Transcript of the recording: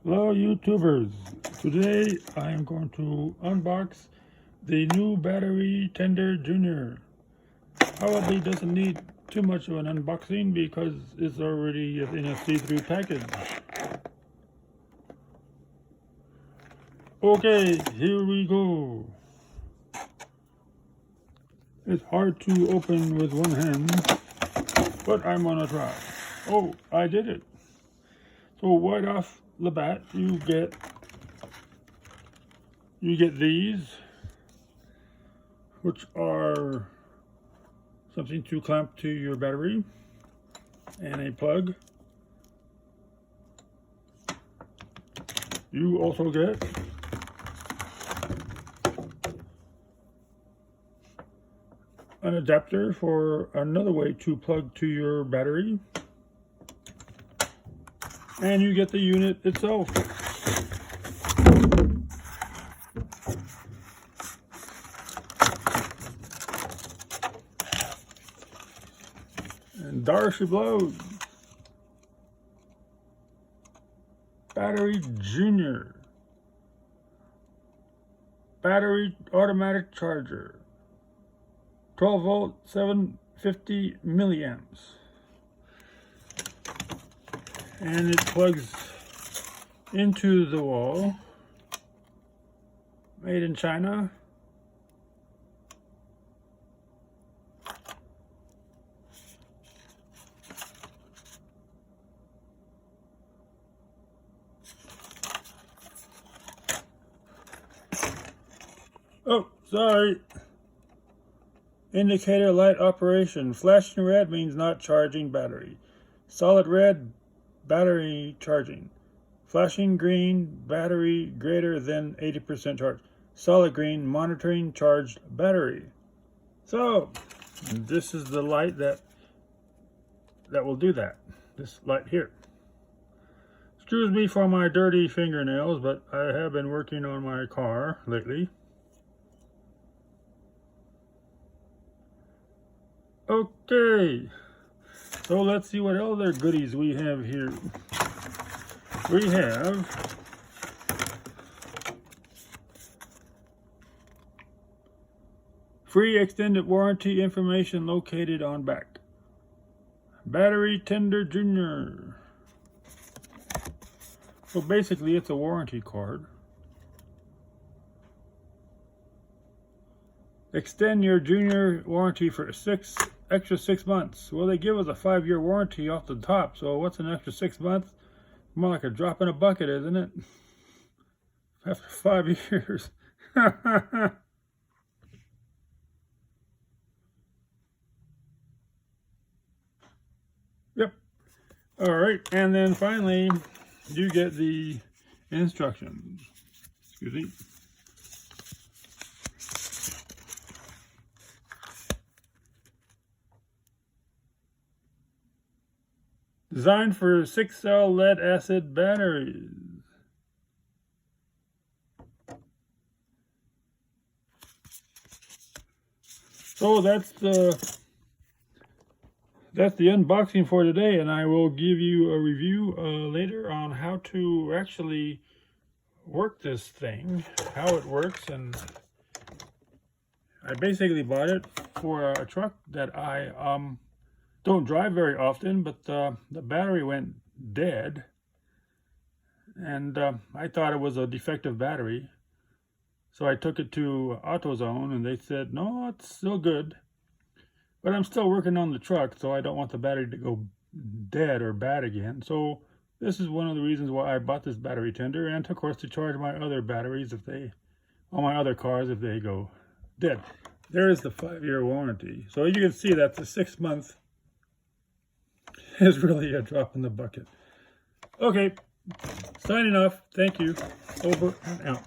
Hello YouTubers, today I am going to unbox the new battery tender Junior. Probably doesn't need too much of an unboxing because it's already in a see-through package. Okay, here we go. It's hard to open with one hand, but I'm gonna try. Oh, I did it. So right off the bat, you get these, which are something to clamp to your battery, and a plug. You also get an adapter for another way to plug to your battery, and you get the unit itself. And there she blows. Battery Junior. Battery automatic charger. 12 volt, 750 milliamps. And it plugs into the wall. Made in China. Oh, sorry. Indicator light operation. Flashing red means not charging battery. Solid red, battery charging. Flashing green, battery greater than 80% charge. Solid green, monitoring charged battery. So, this is the light that will do that. This light here. Excuse me for my dirty fingernails, but I have been working on my car lately. Okay, so let's see what other goodies we have here. We have free extended warranty information located on back. Battery Tender Junior. So basically it's a warranty card. Extend your Junior warranty for extra 6 months. Well, they give us a 5-year warranty off the top, so what's an extra 6 months? More like a drop in a bucket, isn't it? After 5 years. Yep. All right, and then finally, you get the instructions. Excuse me. Designed for 6-cell lead acid batteries. So that's the unboxing for today, and I will give you a review later on how to actually work this thing, how it works. And I basically bought it for a truck that I don't drive very often, but the battery went dead, and I thought it was a defective battery, so I took it to AutoZone, and they said no, it's still good, but I'm still working on the truck, so I don't want the battery to go dead or bad again. So this is one of the reasons why I bought this battery tender, and of course to charge my other batteries on my other cars if they go dead. There is the 5-year warranty, so you can see that the 6 month is really a drop in the bucket. Okay, signing off. Thank you. Over and out.